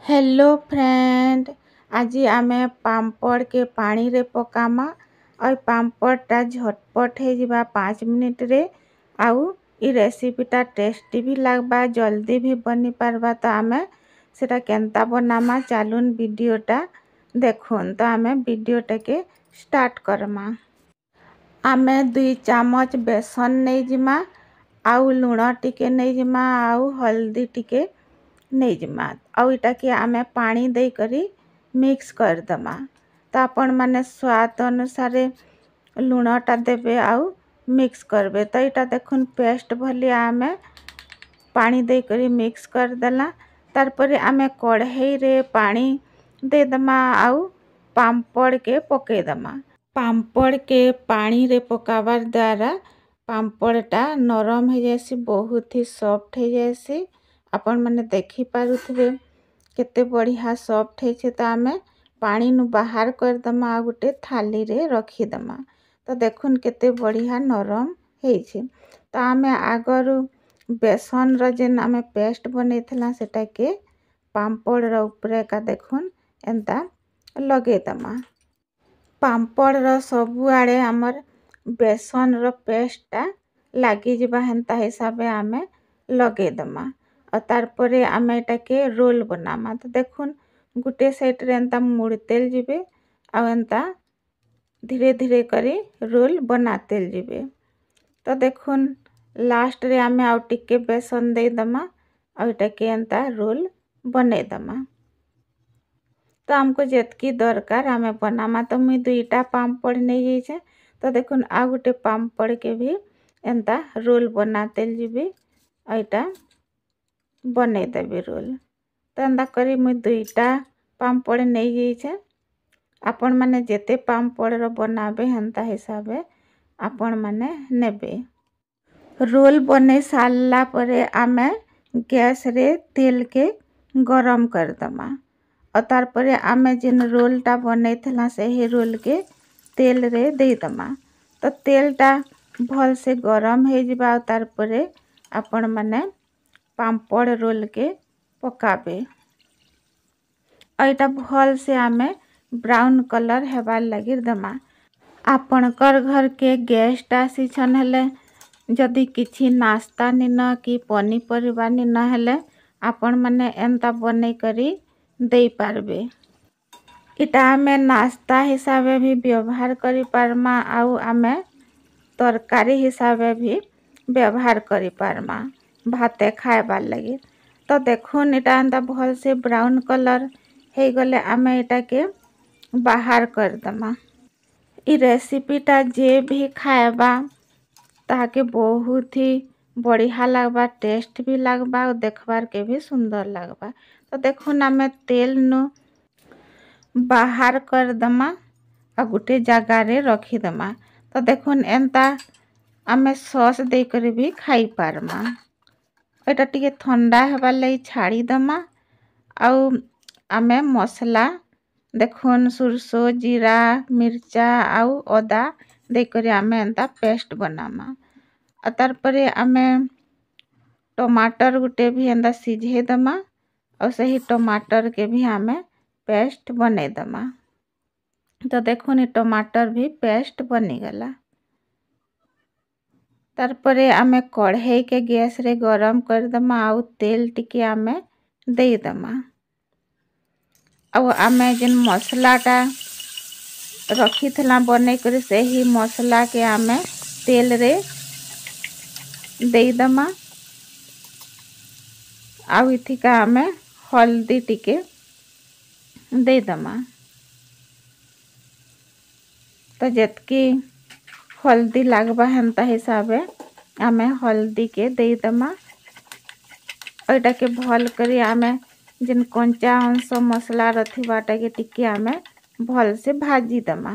Hello friend, आज आमे पापड़ के पानी रे पकामा और पापड़टा झटपट हो जावा 5 मिनट रे। आउ ई रेसिपीटा टेस्टी भी लगबा, जल्दी भी बनी पारबा। तो आमे सेटा केनता बनामा चालून वीडियोटा देखुन। तो आमे वीडियोटा के स्टार्ट करमा। आमे 2 चामच बेसन नहीं जिमा, आउ लुण टिके नहीं जिमा, आउ हल्दी टिके नहीं जिमा। आउ इटा के आमे पानी दे करी मिक्स कर दमा। तो आपण माने स्वाद अनुसार लुणटा देबे आउ मिक्स करबे। तो इटा देखुन पेस्ट भली आमे पानी दे करी मिक्स कर देला। तार परे आमे कढ़ाई रे पानी दे दमा आउ पापड़ के पके दमा। पापड़ के पानी रे पकावार द्वारा पापड़टा नरम हो जासी, बहुत ही सॉफ्ट हो जासी। आपण माने देखि पारुथबे केते बढ़िया सॉफ्ट है छे। तो आमे पानी नु बाहर कर दमा आ गुटे थाली रे रखी दमा। तो देखुन केते बढ़िया नरम है छे। तो आमे आगरु बेसन र जेन आमे पेस्ट बनेथला सेटा के पापड़ र ऊपर का देखुन एंता लगे दमा। पापड़ र सबु आड़े हमर बेसन र पेस्टटा लागी जिबा हेंता हिसाबे आमे लगे दमा। और तार परे आमे एटा के रोल बनामा। तो देखुन गुटे साइड रे एंता मुड़तेल जिबे आ एंता धीरे धीरे करी रोल बनातेल जिबे। तो देखुन लास्ट रे आमे आउ टिके बेसन दे दमा और एटा के एंता रोल बने दमा। तो हमको जेतकी दरकार आमे बनामा। तो मुई 2टा पापड़ नहीं जाइछे। तो देखुन आ गुटे पापड़ के भी एंता रोल बनातेल जिबे और एटा बने देबे रोल। तो एंता करी मुई 2टा पापड़ नहीं जाइछे। आपण माने जेते पापड़ रो बनाबे हेंता हिसाबे आपण माने नेबे। रोल बने सारला परे आमे गैस रे तेल के गरम कर दमा। और तार परे आमे जिन रोलटा बनेथला सही रोल के तेल रे दे दमा। तो तेलटा भल से गरम हो जिबा। तार परे आपण माने पापड़ रोल के पकाबे। और इटा भल से आमे ब्राउन कलर हेबार लगी दमा। आपणकर घर के गेस्ट आसीछन हेले जदि किछि नाश्ता निन कि पनीपरिबा निन हेले आपण माने एंता बने करी दे पारबे। इटा आमे नाश्ता हिसाबे भी व्यवहार करी पारमा आउ आमे तरकारी हिसाबे भी व्यवहार करी पारमा भाते खाएबार लगी। तो देखुन इटा एंता भल से ब्राउन कलर हे गले आमे इटा के बाहर कर दमा। ई रेसिपीटा जे भी खाएबा ताके बहुत ही बढ़िया लगबा, टेस्ट भी लगबा और देखबार के भी सुंदर लगबा। तो देखुन आमे तेल नु बाहर कर दमा और गुटे जगह रे रखी दमा। तो देखुन एंता आमे सॉस दे कर भी खाई पारमा। एटा टिके ठंडा हेबार लई छाड़ी दमा। आउ आमे मसला देखुन सुरसो, जीरा, मिर्चा आउ अदा दे कर आमे एंता पेस्ट बनामा। और तार परे आमे टमाटर गुटे भी एंता सिझे दमा और सही टमाटर के भी आमे पेस्ट बने दमा। तो देखुन टमाटर भी पेस्ट बनी गला। तार परे आमे कढ़ाई के गैस रे गरम कर दमा आउ तेल टिके आमे दे दमा। आउ आमे जिन मसलाटा रखी थला बने कर सही मसला के आमे तेल रे दे दमा। आउ इथिका आमे हल्दी टिके दे दमा। तो जेतकी हल्दी लगबा हेंता हिसाबे आमे हल्दी के दे दमा। और एटा के भल करी आमे जिन कंचा अंश मसला रथिबाटा के टिके आमे भल से भाजी दमा।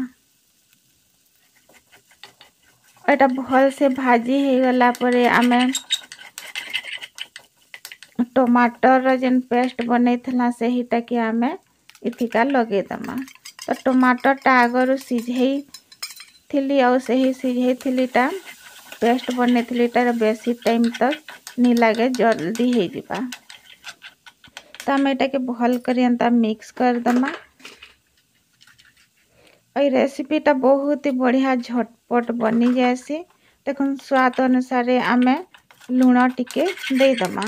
एटा भल से भाजी हे गला परे आमे टमाटर जिन पेस्ट बनेथला सहीटा के आमे इथिका लगे दमा। तो टमाटर टा आगरु सिझेई थिली और सही सिझेई थिली टा पेस्ट बने थिली टा बेसी टाइम तक नहीं लगे, जल्दी हो जिबा। तो आम एटा के भल कर मिक्स करदमा। ये रेसिपीटा बहुत ही बढ़िया झटपट बनी जाएसी। देखुन स्वाद अनुसार आमे लुण टिके देदमा।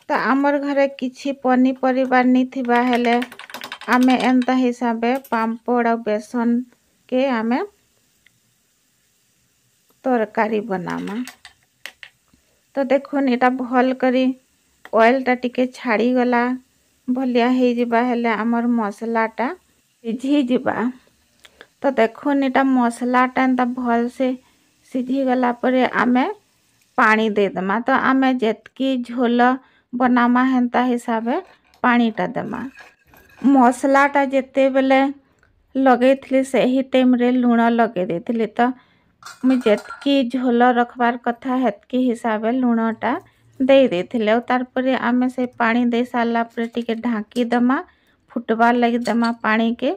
तो आमर घरे किछि पनीपरिबा नहीं थिबा हेले आमे एंता हिसाबे पांपड़ और बेसन के आमे तरकारी बनामा। तो देखुन एटा भल करी ऑयलटा टिके छाड़ी गला भलिया हे जिबा हेले आमर मसलाटा सिझी जिबा। तो देखुन एटा मसलाटा एंता भल से सिझी गला परे आमे पानी दे दमा। तो आमे जेतकी झोल बनामा हेंता हिसाबे पानीटा देमा। मसलाटा जेते बेले लगे थली सही टाइम रे लुण लगे देथली। तो मुझे जेतकी झोल रखबार कथा हेतकी हिसाबे लुणटा दे देथिले। और तार परे आमे से पानी दे साला परे टिके ढांकी दमा फुटबार लगी दमा पानी के।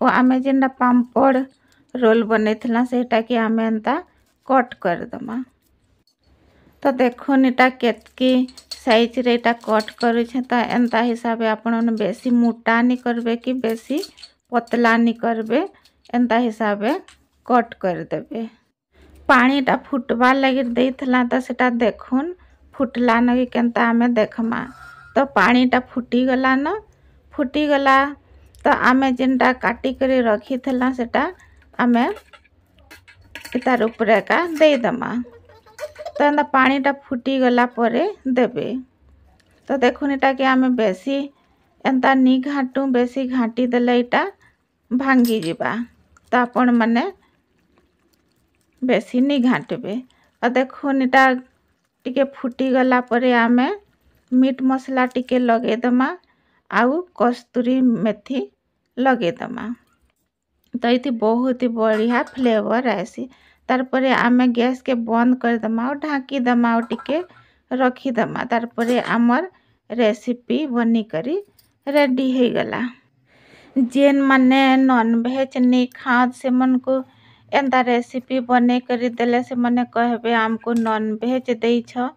और आमे जेंडा पांपड़ रोल बनेथिला सेटा के आमे एंता कट कर दमा। तो देखुन एटा केतकी साइज रे एटा कट करू छे। तो एंता हिसाबे आपन बेसी मोटा नहीं करबे कि बेसी पतला नहीं करबे एंता हिसाबे कट कर देबे। पानीटा फुटबार लगी देथिला तो सेटा देखुन फुटला नगी केंता आमे देखमा। तो पानीटा फुटी गला न फुटी गला तो आमे जेंटा काटी करी रखी थला सेटा आमे तार ऊपर का दे दमा। तो एंता पानीटा फुटी गला परे देबे। तो देखुन एटा के आमे बेसी एंता नी घाटू बेसी घाटी देले एटा भांगी जिबा। तो आपण माने बेसी नी घाटबे। और देखुन एटा टिके फुटी गला परे आमे मीट मसला टिके लगे दमा आउ कस्तूरी मेथी लगे दमा। तो ये बहुत ही बढ़िया फ्लेवर आसी। तार परे आमे गैस के बंद कर दमा और ढाकी दमा और टिके रखी दमा। तार परे आमर रेसिपी बनी करी रेडी हो गला। जेन माने नॉन वेज नहीं खात से मन को एंता रेसिपी बने करी देले से मने कहबे आमको नॉन वेज दे छ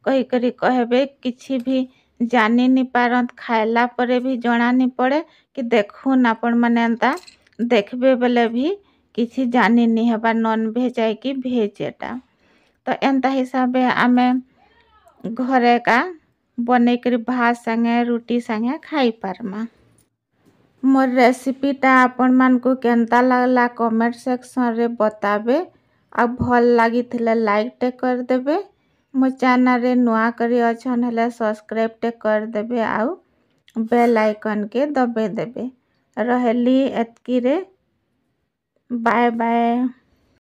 कही करी कहबे किछि भी जानी नहीं पारत खाइला परे भी जना नहीं पड़े कि देखुन आपण माने एंता देखबे बेले भी किछि जानी नहीं हबा नॉन वेज है कि वेज एटा। तो एंता हिसाबे आमे घरे का बने करी भात संगे रोटी संगे खाई पारमा। मोर रेसिपीटा आपण मान को केंता लागला कमेंट सेक्शन रे बताबे। आ भल लागी थिले लाइक टे कर देबे। मो चैनल रे नुआ करी अछन हेले सब्सक्राइब टे कर देबे आउ बेल आइकन के दबे देबे। रहेली एतकी रे बाय बाय।